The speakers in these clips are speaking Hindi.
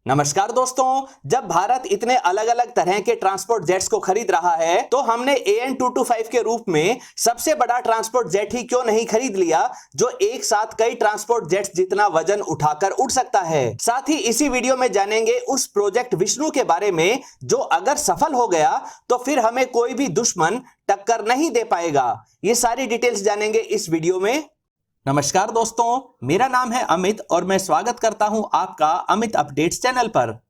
नमस्कार दोस्तों, जब भारत इतने अलग अलग तरह के ट्रांसपोर्ट जेट्स को खरीद रहा है तो हमने AN225 के रूप में सबसे बड़ा ट्रांसपोर्ट जेट ही क्यों नहीं खरीद लिया जो एक साथ कई ट्रांसपोर्ट जेट्स जितना वजन उठाकर उड़ सकता है। साथ ही इसी वीडियो में जानेंगे उस प्रोजेक्ट विष्णु के बारे में जो अगर सफल हो गया तो फिर हमें कोई भी दुश्मन टक्कर नहीं दे पाएगा। ये सारी डिटेल्स जानेंगे इस वीडियो में। नमस्कार दोस्तों, मेरा नाम है अमित और मैं स्वागत करता हूं आपका अमित अपडेट्स चैनल पर।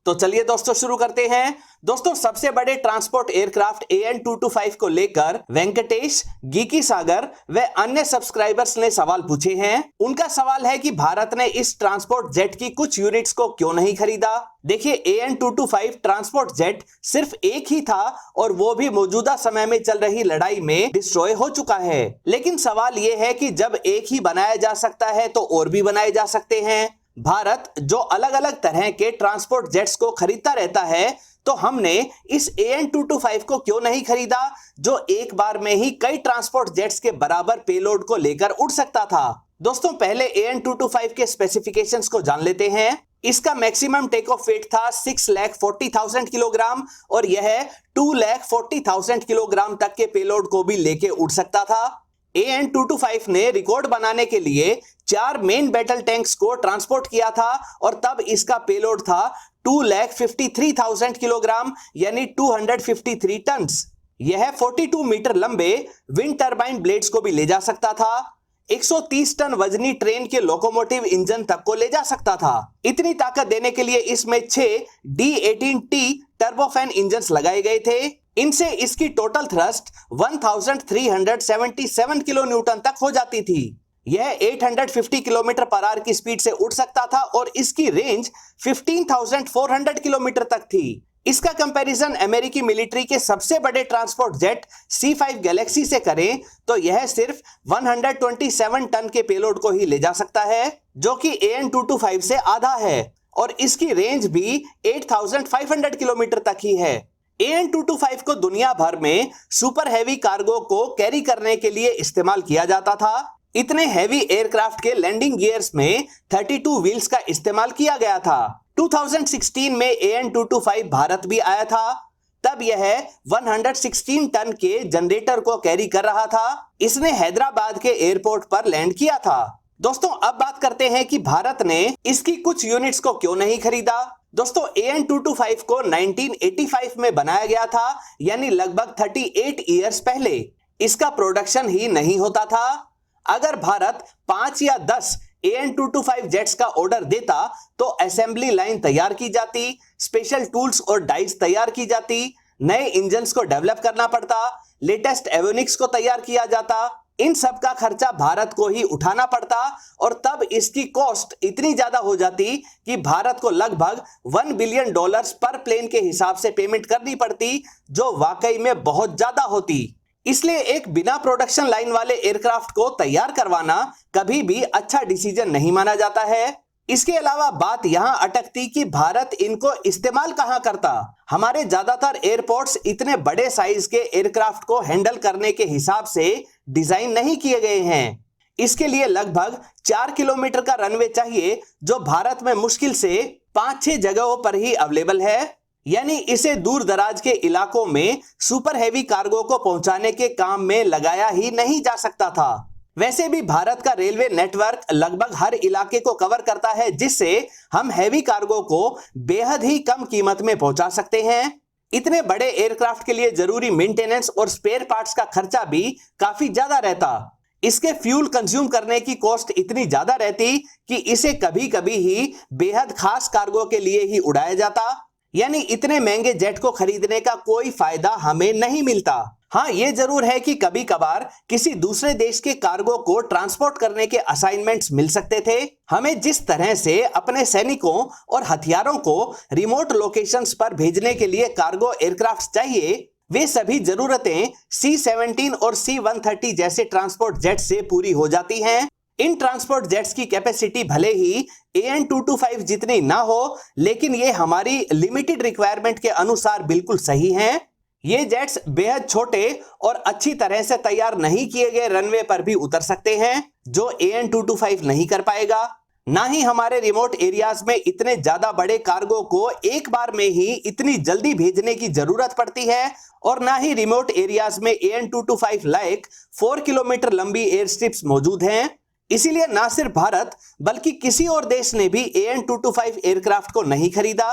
तो चलिए दोस्तों शुरू करते हैं। दोस्तों, सबसे बड़े ट्रांसपोर्ट एयरक्राफ्ट AN225 को लेकर वेंकटेश, गीकी सागर व अन्य सब्सक्राइबर्स ने सवाल पूछे हैं। उनका सवाल है कि भारत ने इस ट्रांसपोर्ट जेट की कुछ यूनिट्स को क्यों नहीं खरीदा। देखिए, AN225 ट्रांसपोर्ट जेट सिर्फ एक ही था और वो भी मौजूदा समय में चल रही लड़ाई में डिस्ट्रॉय हो चुका है। लेकिन सवाल ये है कि जब एक ही बनाया जा सकता है तो और भी बनाए जा सकते हैं। भारत जो अलग अलग तरह के ट्रांसपोर्ट जेट्स को खरीदता रहता है, तो हमने इस AN225 को क्यों नहीं खरीदा जो एक बार में ही कई ट्रांसपोर्ट जेट्स के बराबर पेलोड को लेकर उड़ सकता था। दोस्तों, पहले AN225 के स्पेसिफिकेशंस को जान लेते हैं। इसका मैक्सिमम टेक ऑफ वेट था 6,40,000 किलोग्राम और यह 2,40,000 किलोग्राम तक के पेलोड को भी लेके उड़ सकता था। AN225 ने रिकॉर्ड बनाने के लिए 4 मेन बैटल टैंक्स को ट्रांसपोर्ट किया था और तब इसका पेलोड था 2,53,000 किलोग्राम यानी 253 टन्स। यह 42 मीटर लंबे विंड टरबाइन ब्लेड्स को भी ले जा सकता था। 130 टन वजनी ट्रेन के लोकोमोटिव इंजन तक को ले जा सकता था। इतनी ताकत देने के लिए इसमें 6 D18T टर्बोफैन इंजन लगाए गए थे। इनसे इसकी टोटल थ्रस्ट 1377 किलो न्यूटन तक हो जाती थी। यह 850 किलोमीटर पर आवर की स्पीड से उड़ सकता था और इसकी रेंज 15,400 किलोमीटर तक थी। इसका कंपैरिजन अमेरिकी मिलिट्री के सबसे बड़े ट्रांसपोर्ट जेट C5 गैलेक्सी से करें तो यह सिर्फ 127 टन के पेलोड को ही ले जा सकता है, जो कि AN225 से आधा है और इसकी रेंज भी 8,500 किलोमीटर तक ही है। AN225 को दुनिया भर में सुपर हैवी कार्गो को कैरी करने के लिए इस्तेमाल किया जाता था। इतने हैवी एयरक्राफ्ट के लैंडिंग गियर्स में 32 व्हील्स का इस्तेमाल किया गया था। 2016 में AN225 भारत भी आया था। तब यह 116 टन के जनरेटर को कैरी कर रहा था। इसने हैदराबाद के एयरपोर्ट पर लैंड किया था। दोस्तों, अब बात करते हैं कि भारत ने इसकी कुछ यूनिट्स को क्यों नहीं खरीदा। दोस्तों, AN225 को 1985 में बनाया गया था, यानी लगभग 38 इयर्स पहले। इसका प्रोडक्शन ही नहीं होता था। अगर भारत 5 या 10 AN225 जेट्स का ऑर्डर देता तो असेंबली लाइन तैयार की जाती, स्पेशल टूल्स और डाइस तैयार की जाती, नए इंजन्स को डेवलप करना पड़ता, लेटेस्ट एवियोनिक्स को तैयार किया जाता। इन सब का खर्चा भारत को ही उठाना पड़ता और तब इसकी कॉस्ट इतनी ज्यादा हो जाती कि भारत को लगभग $1 बिलियन पर प्लेन के हिसाब से पेमेंट करनी पड़ती, जो वाकई में बहुत ज्यादा होती। इसलिए एक बिना प्रोडक्शन लाइन वाले एयरक्राफ्ट को तैयार करवाना कभी भी अच्छा डिसीजन नहीं माना जाता है। इसके अलावा बात यहां अटकती कि भारत इनको इस्तेमाल कहां करता। हमारे ज्यादातर एयरपोर्ट्स इतने बड़े साइज के एयरक्राफ्ट को हैंडल करने के हिसाब से डिजाइन नहीं किए गए हैं। इसके लिए लगभग 4 किलोमीटर का रनवे चाहिए, जो भारत में मुश्किल से 5-6 जगहों पर ही अवेलेबल है। यानी इसे दूर दराज के इलाकों में सुपर हैवी कार्गो को पहुंचाने के काम में लगाया ही नहीं जा सकता था। वैसे भी भारत का रेलवे नेटवर्क लगभग हर इलाके को कवर करता है, जिससे हम हैवी कार्गो को बेहद ही कम कीमत में पहुंचा सकते हैं। इतने बड़े एयरक्राफ्ट के लिए जरूरी मेंटेनेंस और स्पेयर पार्ट्स का खर्चा भी काफी ज्यादा रहता। इसके फ्यूल कंज्यूम करने की कॉस्ट इतनी ज्यादा रहती कि इसे कभी कभी ही बेहद खास कार्गो के लिए ही उड़ाया जाता। यानी इतने महंगे जेट को खरीदने का कोई फायदा हमें नहीं मिलता। हाँ, ये जरूर है कि कभी कभार किसी दूसरे देश के कार्गो को ट्रांसपोर्ट करने के असाइनमेंट्स मिल सकते थे। हमें जिस तरह से अपने सैनिकों और हथियारों को रिमोट लोकेशंस पर भेजने के लिए कार्गो एयरक्राफ्ट चाहिए, वे सभी जरूरतें C-17 और C-130 जैसे ट्रांसपोर्ट जेट से पूरी हो जाती हैं। इन ट्रांसपोर्ट जेट्स की कैपेसिटी भले ही AN225 जितनी ना हो, लेकिन ये हमारी लिमिटेड रिक्वायरमेंट के अनुसार बिल्कुल सही हैं। ये जेट्स बेहद छोटे और अच्छी तरह से तैयार नहीं किए गए रनवे पर भी उतर सकते हैं, जो AN225 नहीं कर पाएगा। ना ही हमारे रिमोट एरियाज में इतने ज्यादा बड़े कार्गो को एक बार में ही इतनी जल्दी भेजने की जरूरत पड़ती है, और ना ही रिमोट एरियाज में AN225 लाइक 4 किलोमीटर लंबी एयर स्ट्रिप्स मौजूद हैं। इसीलिए ना सिर्फ भारत बल्कि किसी और देश ने भी AN225 एयरक्राफ्ट को नहीं खरीदा,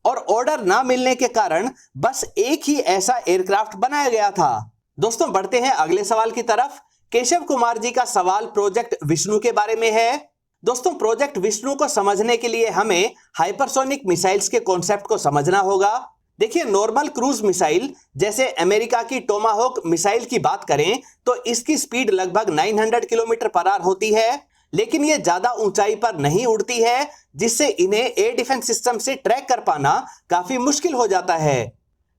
और ऑर्डर ना मिलने के कारण बस एक ही ऐसा एयरक्राफ्ट बनाया गया था। दोस्तों बढ़ते हैं अगले सवाल की तरफ। केशव कुमार जी का सवाल प्रोजेक्ट विष्णु के बारे में है। दोस्तों प्रोजेक्ट विष्णु को समझने के लिए हमें हाइपरसोनिक मिसाइल्स के कॉन्सेप्ट को समझना होगा। देखिए, नॉर्मल क्रूज मिसाइल जैसे अमेरिका की टोमाहोक मिसाइल की बात करें तो इसकी स्पीड लगभग 900 किलोमीटर पर आवर होती है, लेकिन ये ज्यादा ऊंचाई पर नहीं उड़ती है, जिससे इन्हें एयर डिफेंस सिस्टम से ट्रैक कर पाना काफी मुश्किल हो जाता है।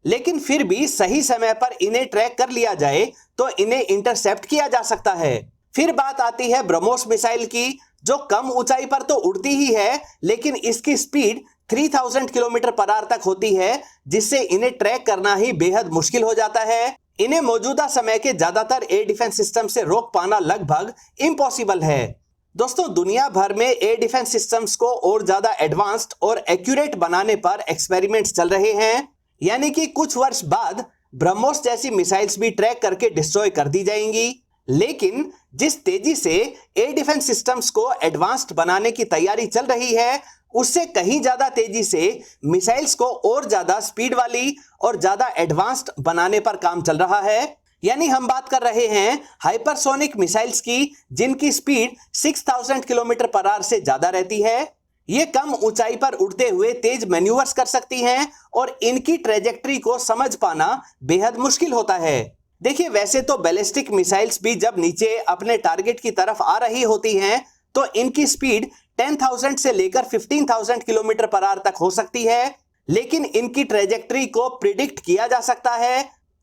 लेकिन फिर भी सही समय पर इन्हें ट्रैक कर लिया जाए तो इन्हें इंटरसेप्ट किया जा सकता है। फिर बात आती है ब्रह्मोस मिसाइल की, जो कम ऊंचाई पर तो उड़ती ही है, लेकिन इसकी स्पीड 3000 किलोमीटर पर आवर तक होती है, जिससे इन्हें ट्रैक करना ही बेहद मुश्किल हो जाता है। इन्हें मौजूदा समय के ज्यादातर एयर डिफेंस सिस्टम से रोक पाना लगभग इम्पॉसिबल है। दोस्तों दुनिया भर में एयर डिफेंस सिस्टम्स को और ज्यादा एडवांस्ड और एक्यूरेट बनाने पर एक्सपेरिमेंट्स चल रहे हैं, यानी कि कुछ वर्ष बाद ब्रह्मोस जैसी मिसाइल्स भी ट्रैक करके डिस्ट्रॉय कर दी जाएंगी। लेकिन जिस तेजी से एयर डिफेंस सिस्टम्स को एडवांस्ड बनाने की तैयारी चल रही है, उससे कहीं ज्यादा तेजी से मिसाइल्स को और ज्यादा स्पीड वाली और ज्यादा एडवांस्ड बनाने पर काम चल रहा है। यानी हम बात कर रहे हैं हाइपरसोनिक मिसाइल्स की, जिनकी स्पीड 6000 किलोमीटर पर आवर से ज्यादा रहती है। ये कम ऊंचाई पर उड़ते हुए तेज मैन्यूवर्स कर सकती हैं, और इनकी ट्रेजेक्ट्री को समझ पाना बेहद मुश्किल होता है। देखिए, वैसे तो बैलिस्टिक मिसाइल्स भी जब नीचे अपने टारगेट की तरफ आ रही होती हैं तो इनकी स्पीड 10,000 से लेकर 15,000 किलोमीटर पर आवर तक हो सकती है, लेकिन इनकी ट्रेजेक्ट्री को प्रिडिक्ट किया जा सकता है।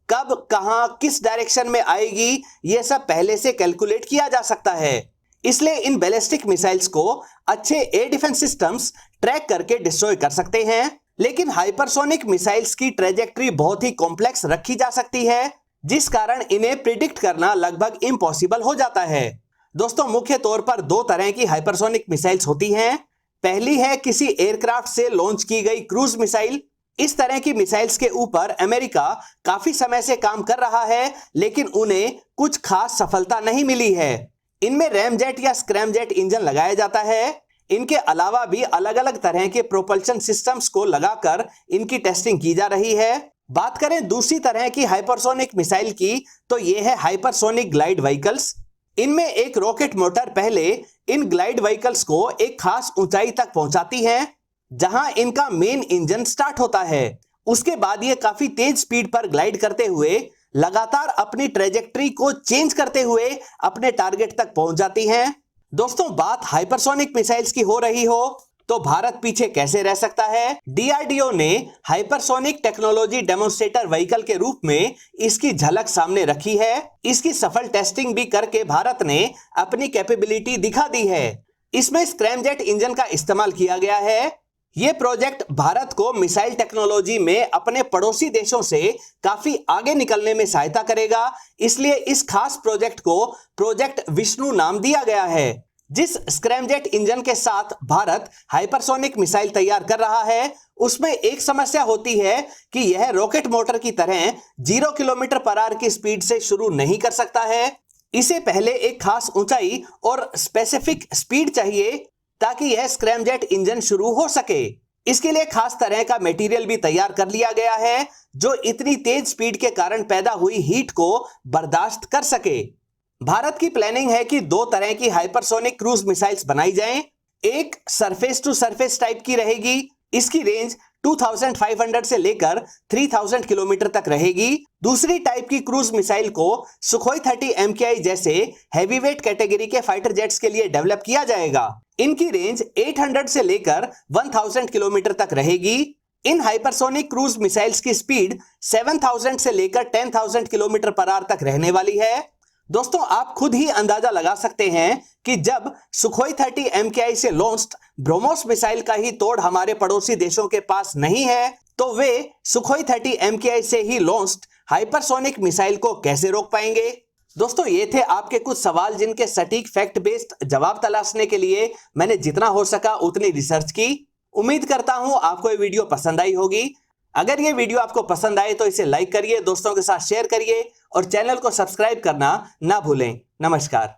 कब, कहां, किस डायरेक्शन में आएगी, यह सब पहले से कैलकुलेट किया जा सकता है। इसलिए इन बैलिस्टिक मिसाइल्स को अच्छे एयर डिफेंस सिस्टम्स ट्रैक करके डिस्ट्रॉय कर सकते हैं। लेकिन हाइपरसोनिक मिसाइल्स की ट्रेजेक्ट्री बहुत ही कॉम्प्लेक्स रखी जा सकती है, जिस कारण इन्हें प्रिडिक्ट करना लगभग इम्पॉसिबल हो जाता है। दोस्तों मुख्य तौर पर दो तरह की हाइपरसोनिक मिसाइल्स होती हैं। पहली है किसी एयरक्राफ्ट से लॉन्च की गई क्रूज मिसाइल। इस तरह की मिसाइल्स के ऊपर अमेरिका काफी समय से काम कर रहा है, लेकिन उन्हें कुछ खास सफलता नहीं मिली है। इनमें रैमजेट या स्क्रैमजेट इंजन लगाया जाता है। इनके अलावा भी अलग अलग तरह के प्रोपल्शन सिस्टम्स को लगाकर इनकी टेस्टिंग की जा रही है। बात करें दूसरी तरह की हाइपरसोनिक मिसाइल की, तो यह है हाइपरसोनिक ग्लाइड व्हीकल्स। इनमें एक रॉकेट मोटर पहले इन ग्लाइड व्हीकल्स को एक खास ऊंचाई तक पहुंचाती है, जहां इनका मेन इंजन स्टार्ट होता है। उसके बाद ये काफी तेज स्पीड पर ग्लाइड करते हुए लगातार अपनी ट्रेजेक्ट्री को चेंज करते हुए अपने टारगेट तक पहुंच जाती हैं। दोस्तों बात हाइपरसोनिक मिसाइल्स की हो रही हो तो भारत पीछे कैसे रह सकता है। डीआरडीओ ने हाइपरसोनिक टेक्नोलॉजी डेमोन्स्ट्रेटर व्हीकल के रूप में इसकी झलक सामने रखी है। इसकी सफल टेस्टिंग भी करके भारत ने अपनी कैपेबिलिटी दिखा दी है। इसमें स्क्रैमजेट इंजन का इस्तेमाल किया गया है। यह प्रोजेक्ट भारत को मिसाइल टेक्नोलॉजी में अपने पड़ोसी देशों से काफी आगे निकलने में सहायता करेगा। इसलिए इस खास प्रोजेक्ट को प्रोजेक्ट विष्णु नाम दिया गया है। जिस स्क्रैमजेट इंजन के साथ भारत हाइपरसोनिक मिसाइल तैयार कर रहा है, उसमें एक समस्या होती है कि यह रॉकेट मोटर की तरह 0 किलोमीटर पर आवर की स्पीड से शुरू नहीं कर सकता है। इसे पहले एक खास ऊंचाई और स्पेसिफिक स्पीड चाहिए ताकि यह स्क्रैमजेट इंजन शुरू हो सके। इसके लिए खास तरह का मटेरियल भी तैयार कर लिया गया है, जो इतनी तेज स्पीड के कारण पैदा हुई हीट को बर्दाश्त कर सके। भारत की प्लानिंग है कि दो तरह की हाइपरसोनिक क्रूज मिसाइल्स बनाई जाएं। एक सरफेस टू सरफेस टाइप की रहेगी। इसकी रेंज 2500 से लेकर 3000 किलोमीटर तक रहेगी। दूसरी टाइप की क्रूज मिसाइल को सुखोई 30 MKI जैसे हैवीवेट कैटेगरी के फाइटर जेट्स के लिए डेवलप किया जाएगा। इनकी रेंज 800 से लेकर 1000 किलोमीटर तक रहेगी। इन हाइपरसोनिक क्रूज मिसाइल्स की स्पीड 7000 से लेकर 10000 किलोमीटर पर आवर तक रहने वाली है। दोस्तों आप खुद ही अंदाजा लगा सकते हैं कि जब सुखोई 30 MKI से लॉन्च्ड ब्रह्मोस मिसाइल का ही तोड़ हमारे पड़ोसी देशों के पास नहीं है, तो वे सुखोई 30 MKI से ही लॉन्च्ड हाइपरसोनिक मिसाइल को कैसे रोक पाएंगे। दोस्तों ये थे आपके कुछ सवाल जिनके सटीक फैक्ट बेस्ड जवाब तलाशने के लिए मैंने जितना हो सका उतनी रिसर्च की। उम्मीद करता हूं आपको ये वीडियो पसंद आई होगी। अगर ये वीडियो आपको पसंद आए तो इसे लाइक करिए, दोस्तों के साथ शेयर करिए और चैनल को सब्सक्राइब करना ना भूलें। नमस्कार।